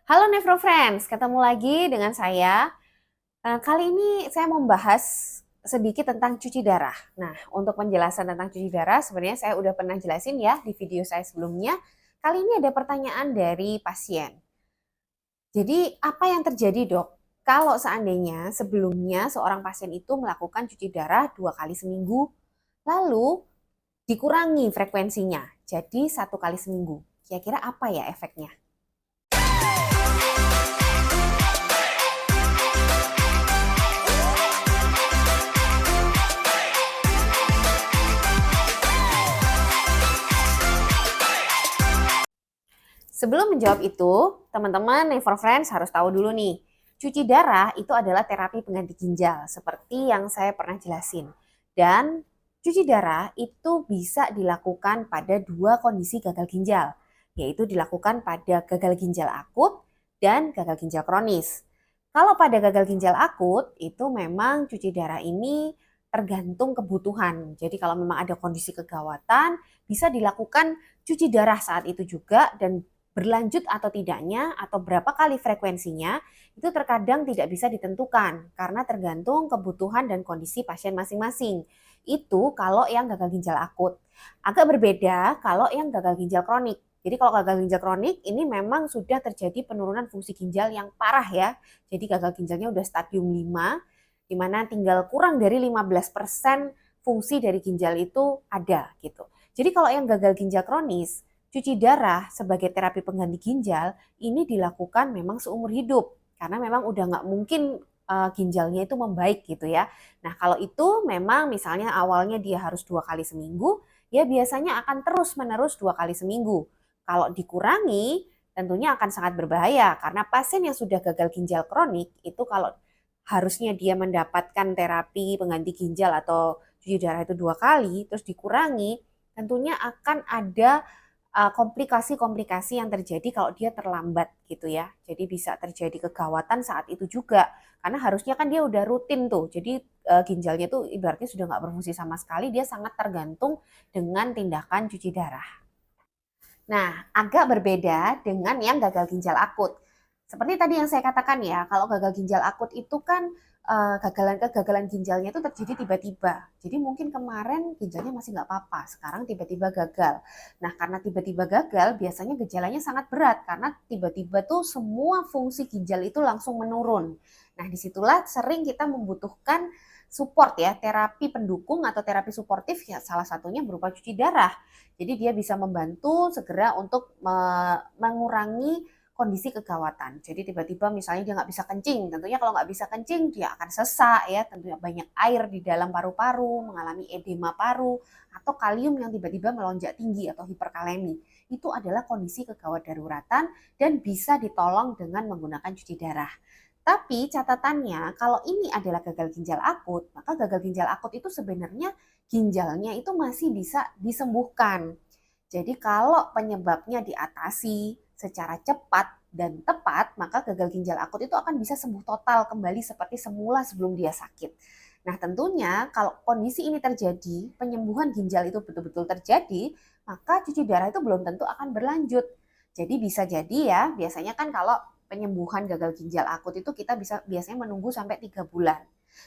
Halo Nevro Friends, ketemu lagi dengan saya. Kali ini saya mau membahas sedikit tentang cuci darah. Nah, untuk penjelasan tentang cuci darah, sebenarnya saya udah pernah jelasin ya di video saya sebelumnya. Kali ini ada pertanyaan dari pasien. Jadi, apa yang terjadi dok? Kalau seandainya sebelumnya seorang pasien itu melakukan cuci darah 2 kali seminggu, lalu dikurangi frekuensinya, jadi 1 kali seminggu. Kira-kira apa ya efeknya? Sebelum menjawab itu, teman-teman Never Friends harus tahu dulu nih, cuci darah itu adalah terapi pengganti ginjal, seperti yang saya pernah jelasin. Dan cuci darah itu bisa dilakukan pada 2 kondisi gagal ginjal, yaitu dilakukan pada gagal ginjal akut dan gagal ginjal kronis. Kalau pada gagal ginjal akut, itu memang cuci darah ini tergantung kebutuhan. Jadi kalau memang ada kondisi kegawatan, bisa dilakukan cuci darah saat itu juga, dan berlanjut atau tidaknya atau berapa kali frekuensinya itu terkadang tidak bisa ditentukan karena tergantung kebutuhan dan kondisi pasien masing-masing. Itu kalau yang gagal ginjal akut. Agak berbeda kalau yang gagal ginjal kronik. Jadi kalau gagal ginjal kronik ini memang sudah terjadi penurunan fungsi ginjal yang parah ya. Jadi gagal ginjalnya udah stadium 5, di mana tinggal kurang dari 15% fungsi dari ginjal itu ada gitu. Jadi kalau yang gagal ginjal kronis, cuci darah sebagai terapi pengganti ginjal ini dilakukan memang seumur hidup karena memang udah nggak mungkin ginjalnya itu membaik gitu ya. Nah kalau itu memang misalnya awalnya dia harus 2 kali seminggu, ya biasanya akan terus menerus 2 kali seminggu. Kalau dikurangi tentunya akan sangat berbahaya karena pasien yang sudah gagal ginjal kronik itu kalau harusnya dia mendapatkan terapi pengganti ginjal atau cuci darah itu 2 kali, terus dikurangi, tentunya akan ada komplikasi-komplikasi yang terjadi kalau dia terlambat gitu ya. Jadi bisa terjadi kegawatan saat itu juga. Karena harusnya kan dia udah rutin tuh. Jadi ginjalnya tuh ibaratnya sudah nggak berfungsi sama sekali. Dia sangat tergantung dengan tindakan cuci darah. Nah, agak berbeda dengan yang gagal ginjal akut. Seperti tadi yang saya katakan ya, kalau gagal ginjal akut itu kan kegagalan ginjalnya itu terjadi tiba-tiba. Jadi mungkin kemarin ginjalnya masih nggak apa-apa, sekarang tiba-tiba gagal. Nah, karena tiba-tiba gagal, biasanya gejalanya sangat berat karena tiba-tiba tuh semua fungsi ginjal itu langsung menurun. Nah, disitulah sering kita membutuhkan support ya, terapi pendukung atau terapi suportif ya, salah satunya berupa cuci darah. Jadi dia bisa membantu segera untuk mengurangi kondisi kegawatan. Jadi tiba-tiba misalnya dia nggak bisa kencing, tentunya kalau nggak bisa kencing dia akan sesak ya, tentunya banyak air di dalam paru-paru, mengalami edema paru, atau kalium yang tiba-tiba melonjak tinggi atau hiperkalemi. Itu adalah kondisi kegawat daruratan dan bisa ditolong dengan menggunakan cuci darah. Tapi catatannya kalau ini adalah gagal ginjal akut, maka gagal ginjal akut itu sebenarnya ginjalnya itu masih bisa disembuhkan. Jadi kalau penyebabnya diatasi secara cepat dan tepat, maka gagal ginjal akut itu akan bisa sembuh total kembali seperti semula sebelum dia sakit. Nah tentunya kalau kondisi ini terjadi, penyembuhan ginjal itu betul-betul terjadi, maka cuci darah itu belum tentu akan berlanjut. Jadi bisa jadi ya, biasanya kan kalau penyembuhan gagal ginjal akut itu kita bisa biasanya menunggu sampai 3 bulan.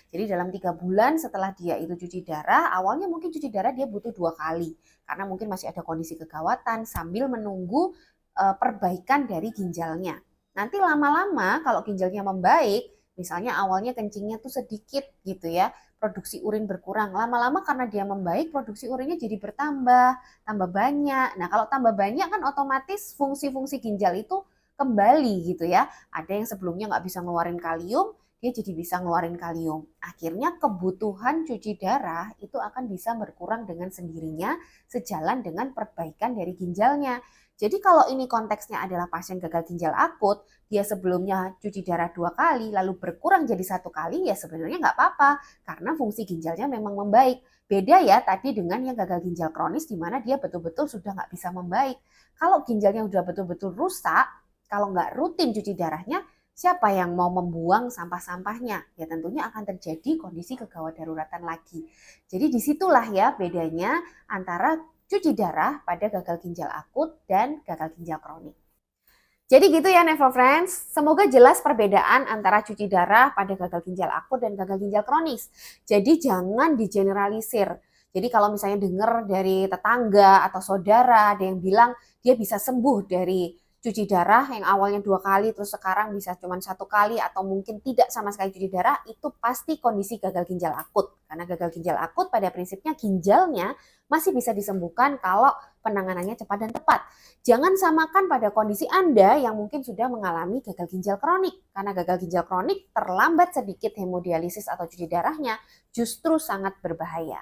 Jadi dalam 3 bulan setelah dia itu cuci darah, awalnya mungkin cuci darah dia butuh 2 kali karena mungkin masih ada kondisi kegawatan sambil menunggu perbaikan dari ginjalnya. Nanti lama-lama kalau ginjalnya membaik, misalnya awalnya kencingnya tuh sedikit gitu ya, produksi urin berkurang. Lama-lama karena dia membaik, produksi urinnya jadi bertambah, tambah banyak. Nah kalau tambah banyak kan otomatis fungsi-fungsi ginjal itu kembali gitu ya. Ada yang sebelumnya nggak bisa ngeluarin kalium, dia jadi bisa ngeluarin kalium. Akhirnya kebutuhan cuci darah itu akan bisa berkurang dengan sendirinya sejalan dengan perbaikan dari ginjalnya. Jadi kalau ini konteksnya adalah pasien gagal ginjal akut, dia sebelumnya cuci darah 2 kali, lalu berkurang jadi 1 kali, ya sebenarnya nggak apa-apa, karena fungsi ginjalnya memang membaik. Beda ya tadi dengan yang gagal ginjal kronis, di mana dia betul-betul sudah nggak bisa membaik. Kalau ginjalnya sudah betul-betul rusak, kalau nggak rutin cuci darahnya, siapa yang mau membuang sampah-sampahnya? Ya tentunya akan terjadi kondisi kegawat daruratan lagi. Jadi disitulah ya bedanya antara cuci darah pada gagal ginjal akut dan gagal ginjal kronik. Jadi gitu ya Never Friends, semoga jelas perbedaan antara cuci darah pada gagal ginjal akut dan gagal ginjal kronis. Jadi jangan digeneralisir. Jadi kalau misalnya dengar dari tetangga atau saudara ada yang bilang dia bisa sembuh dari cuci darah yang awalnya 2 kali terus sekarang bisa cuma 1 kali atau mungkin tidak sama sekali cuci darah, itu pasti kondisi gagal ginjal akut. Karena gagal ginjal akut pada prinsipnya ginjalnya masih bisa disembuhkan kalau penanganannya cepat dan tepat. Jangan samakan pada kondisi Anda yang mungkin sudah mengalami gagal ginjal kronik. Karena gagal ginjal kronik terlambat sedikit hemodialisis atau cuci darahnya justru sangat berbahaya.